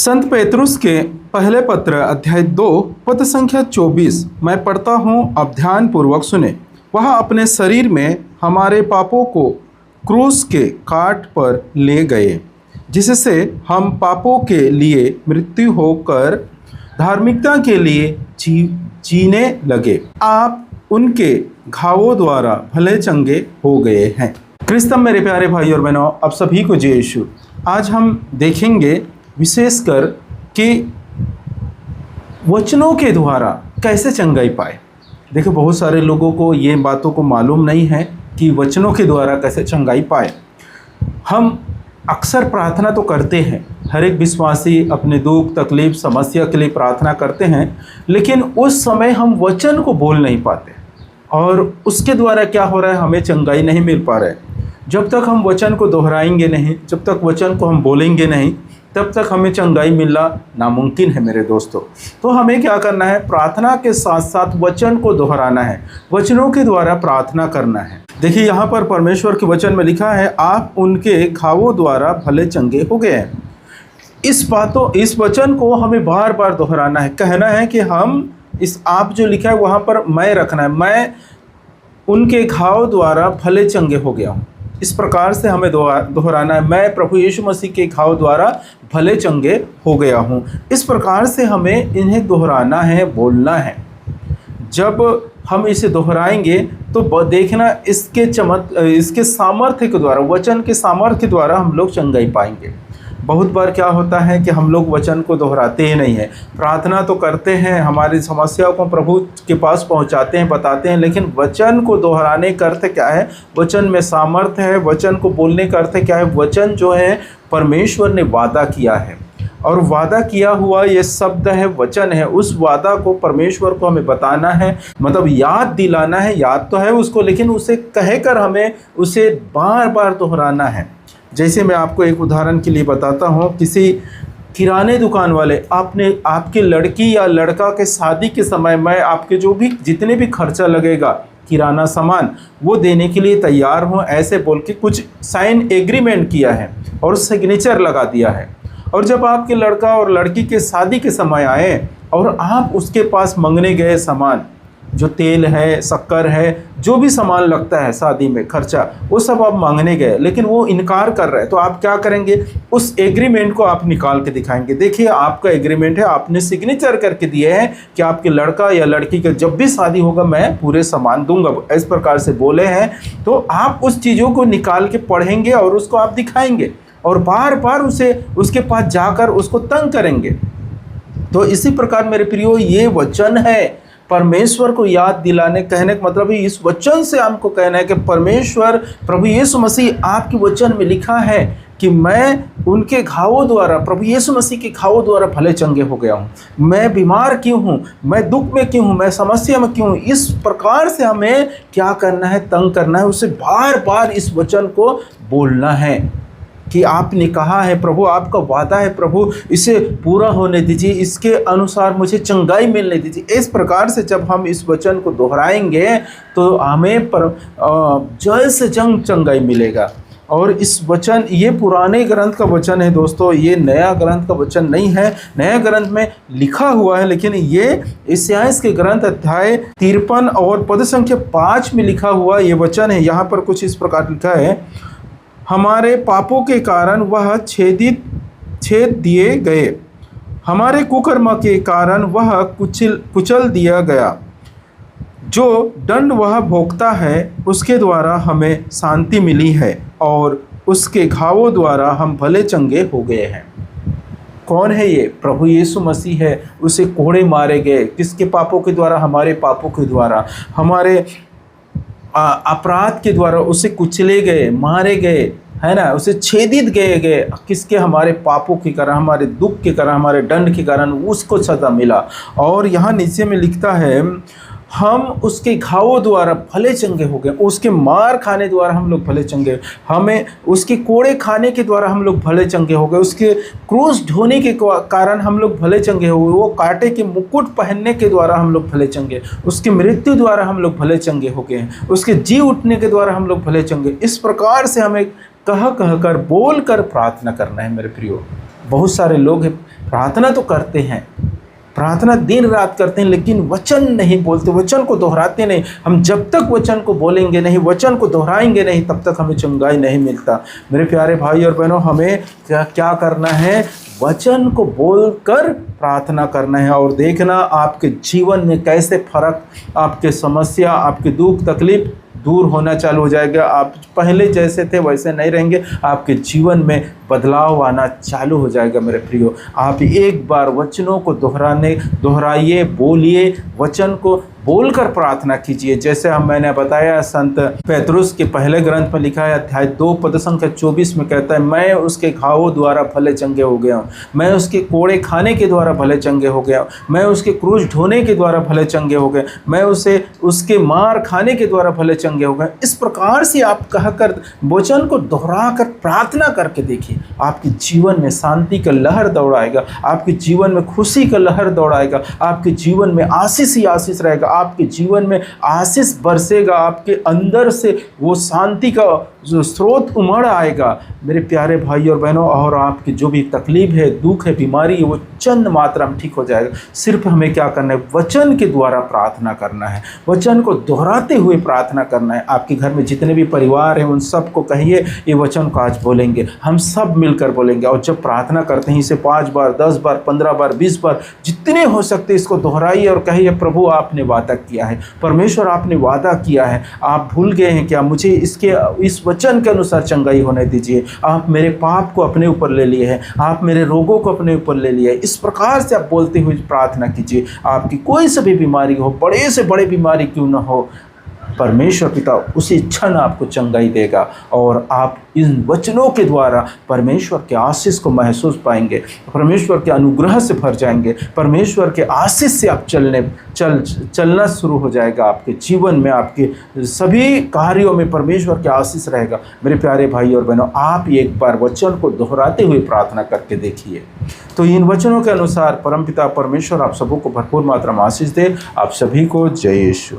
संत पेतरुस के पहले पत्र अध्याय 2 पद संख्या 24 मैं पढ़ता हूँ, अब ध्यान पूर्वक सुने। वह अपने शरीर में हमारे पापों को क्रूस के काट पर ले गए, जिससे हम पापों के लिए मृत्यु होकर धार्मिकता के लिए जीने लगे। आप उनके घावों द्वारा भले चंगे हो गए हैं। क्रिस्तम मेरे प्यारे भाई और बहनों, आप सभी को जय यीशु। आज हम देखेंगे विशेषकर कि वचनों के द्वारा कैसे चंगाई पाए। देखो, बहुत सारे लोगों को ये बातों को मालूम नहीं है कि वचनों के द्वारा कैसे चंगाई पाए। हम अक्सर प्रार्थना तो करते हैं, हर एक विश्वासी अपने दुख तकलीफ समस्या के लिए प्रार्थना करते हैं, लेकिन उस समय हम वचन को बोल नहीं पाते और उसके द्वारा क्या हो रहा है, हमें चंगाई नहीं मिल पा रहा है। जब तक हम वचन को दोहराएंगे नहीं, जब तक वचन को हम बोलेंगे नहीं, तब तक हमें चंगाई मिलना नामुमकिन है मेरे दोस्तों। तो हमें क्या करना है, प्रार्थना के साथ साथ वचन को दोहराना है, वचनों के द्वारा प्रार्थना करना है। देखिए, यहाँ पर परमेश्वर के वचन में लिखा है, आप उनके घावों द्वारा भले चंगे हो गए हैं। इस वचन को हमें बार बार दोहराना है, कहना है कि हम इस आप जो लिखा है वहाँ पर मैं रखना है, मैं उनके घाव द्वारा भले चंगे हो गया हूँ। इस प्रकार से हमें दोहराना है, मैं प्रभु यीशु मसीह के घाव द्वारा भले चंगे हो गया हूँ। इस प्रकार से हमें इन्हें दोहराना है, बोलना है। जब हम इसे दोहराएंगे तो देखना इसके सामर्थ्य के द्वारा, वचन के सामर्थ्य के द्वारा हम लोग चंगाई पाएंगे। बहुत बार क्या होता है कि हम लोग वचन को दोहराते ही नहीं है, प्रार्थना तो करते हैं, हमारी समस्याओं को प्रभु के पास पहुंचाते हैं, बताते हैं, लेकिन वचन को दोहराने का अर्थ क्या है, वचन में सामर्थ्य है। वचन को बोलने का अर्थ क्या है, वचन जो है परमेश्वर ने वादा किया है और वादा किया हुआ ये शब्द है, वचन है। उस वादा को परमेश्वर को हमें बताना है, मतलब याद दिलाना है। याद तो है उसको, लेकिन उसे कहकर हमें उसे बार बार दोहराना है। जैसे मैं आपको एक उदाहरण के लिए बताता हूँ, किसी किराने दुकान वाले आपकी लड़की या लड़का के शादी के समय में आपके जितने भी खर्चा लगेगा किराना सामान, वो देने के लिए तैयार हो, ऐसे बोल के कुछ साइन एग्रीमेंट किया है और सिग्नेचर लगा दिया है। और जब आपके लड़का और लड़की के शादी के समय आए और आप उसके पास मांगने गए सामान, जो तेल है, शक्कर है, जो भी सामान लगता है शादी में खर्चा, वो सब आप मांगने गए, लेकिन वो इनकार कर रहे हैं। तो आप क्या करेंगे, उस एग्रीमेंट को आप निकाल के दिखाएंगे। देखिए, आपका एग्रीमेंट है, आपने सिग्नेचर करके दिए हैं कि आपके लड़का या लड़की का जब भी शादी होगा मैं पूरे सामान दूंगा, इस प्रकार से बोले हैं। तो आप उस चीज़ों को निकाल के पढ़ेंगे और उसको आप दिखाएंगे और बार बार उसके पास जाकर उसको तंग करेंगे। तो इसी प्रकार मेरे प्रियो, ये वचन है परमेश्वर को याद दिलाने, कहने का मतलब है इस वचन से हमको कहना है कि परमेश्वर प्रभु यीशु मसीह आपके वचन में लिखा है कि मैं उनके घावों द्वारा, प्रभु यीशु मसीह के घावों द्वारा भले चंगे हो गया हूँ। मैं बीमार क्यों हूँ, मैं दुख में क्यों हूँ, मैं समस्या में क्यों हूँ। इस प्रकार से हमें क्या करना है, तंग करना है, उसे बार बार इस वचन को बोलना है कि आपने कहा है प्रभु, आपका वादा है प्रभु, इसे पूरा होने दीजिए, इसके अनुसार मुझे चंगाई मिलने दीजिए। इस प्रकार से जब हम इस वचन को दोहराएंगे तो हमें जल्द से जल्द चंगाई मिलेगा। और इस वचन, ये पुराने ग्रंथ का वचन है दोस्तों, ये नया ग्रंथ का वचन नहीं है। नया ग्रंथ में लिखा हुआ है, लेकिन ये यशायाह के ग्रंथ अध्याय 53 और पद संख्या 5 में लिखा हुआ ये वचन है। यहाँ पर कुछ इस प्रकार लिखा है, हमारे पापों के कारण वह छेद दिए गए, हमारे कुकर्म के कारण वह कुचल दिया गया। जो दंड वह भोगता है उसके द्वारा हमें शांति मिली है और उसके घावों द्वारा हम भले चंगे हो गए हैं। कौन है ये? प्रभु यीशु मसीह है। उसे कोड़े मारे गए, किसके पापों के द्वारा? हमारे पापों के द्वारा, हमारे अपराध के द्वारा उसे कुचले गए, मारे गए, है ना, उसे छेदित गए किसके? हमारे पापों के कारण, हमारे दुख के कारण, हमारे दंड के कारण उसको सजा मिला। और यहाँ नीचे में लिखता है, हम उसके घावों द्वारा भले चंगे हो गए, उसके मार खाने द्वारा हम लोग भले चंगे, हमें उसके कोड़े खाने के द्वारा हम लोग भले चंगे हो गए, उसके क्रूस ढोने के कारण हम लोग भले चंगे हो गए, वो कांटे के मुकुट पहनने के द्वारा हम लोग भले चंगे, उसकी मृत्यु द्वारा हम लोग भले चंगे हो गए, उसके जी उठने के द्वारा हम लोग भले चंगे। इस प्रकार से हमें कह कर बोल कर प्रार्थना करना है मेरे प्रियो। बहुत सारे लोग हैं प्रार्थना तो करते हैं, प्रार्थना दिन रात करते हैं, लेकिन वचन नहीं बोलते, वचन को दोहराते नहीं। हम जब तक वचन को बोलेंगे नहीं, वचन को दोहराएंगे नहीं, तब तक हमें चंगाई नहीं मिलता। मेरे प्यारे भाई और बहनों, हमें क्या करना है? वचन को बोलकर प्रार्थना करना है और देखना आपके जीवन में कैसे फर्क, आपके समस्या, आपके दुख तकलीफ दूर होना चालू हो जाएगा। आप पहले जैसे थे वैसे नहीं रहेंगे, आपके जीवन में बदलाव आना चालू हो जाएगा। मेरे प्रियो, आप एक बार वचनों को दोहराइए, बोलिए, वचन को बोलकर प्रार्थना कीजिए। जैसे मैंने बताया, संत पेतरुस के पहले ग्रंथ में लिखा है, अध्याय 2 पद संख्या 24 में कहता है, मैं उसके घावों द्वारा भले चंगे हो गया हूँ, मैं उसके कोड़े खाने के द्वारा भले चंगे हो गया हूँ, मैं उसके क्रूस ढोने के द्वारा भले चंगे हो गए, मैं उसके मार खाने के द्वारा भले चंगे हो गए। इस प्रकार से आप कहकर वचन को दोहरा कर प्रार्थना करके देखिए, आपके जीवन में शांति का लहर दौड़ाएगा, आपके जीवन में खुशी का लहर दौड़ाएगा, आपके जीवन में आशीष ही आशीष रहेगा, आपके जीवन में आशीष बरसेगा, आपके अंदर से वो शांति का जो स्रोत उमड़ आएगा। मेरे प्यारे भाई और बहनों, और आपकी जो भी तकलीफ है, दुख है, बीमारी है, वो चंद मात्रा में ठीक हो जाएगा। सिर्फ हमें क्या करना है? वचन के द्वारा प्रार्थना करना है, वचन को दोहराते हुए प्रार्थना करना है। आपके घर में जितने भी परिवार हैं उन सबको कहिए, ये वचन को आज बोलेंगे, हम सब मिलकर बोलेंगे। और जब प्रार्थना करते हैं इसे 5 बार, 10 बार, 15 बार, 20 बार, जितने हो सकते इसको दोहराइए और कहिए, प्रभु आपने वादा किया है, परमेश्वर आपने वादा किया है, आप भूल गए हैं क्या? मुझे इस वचन के अनुसार चंगाई होने दीजिए। आप मेरे पाप को अपने ऊपर ले लिए हैं, आप मेरे रोगों को अपने ऊपर ले लिए। इस प्रकार से आप बोलते हुए प्रार्थना कीजिए। आपकी कोई सी भी बीमारी हो, बड़े से बड़े बीमारी क्यों ना हो, परमेश्वर पिता उसी क्षण आपको चंगाई देगा और आप इन वचनों के द्वारा परमेश्वर के आशीष को महसूस पाएंगे, परमेश्वर के अनुग्रह से भर जाएंगे, परमेश्वर के आशीष से आप चलना शुरू हो जाएगा। आपके जीवन में, आपके सभी कार्यों में परमेश्वर के आशीष रहेगा। मेरे प्यारे भाई और बहनों, आप एक बार वचन को दोहराते हुए प्रार्थना करके देखिए। तो इन वचनों के अनुसार परमपिता परमेश्वर आप सबों को भरपूर मात्रा में आशीष दे। आप सभी को जय यीशु।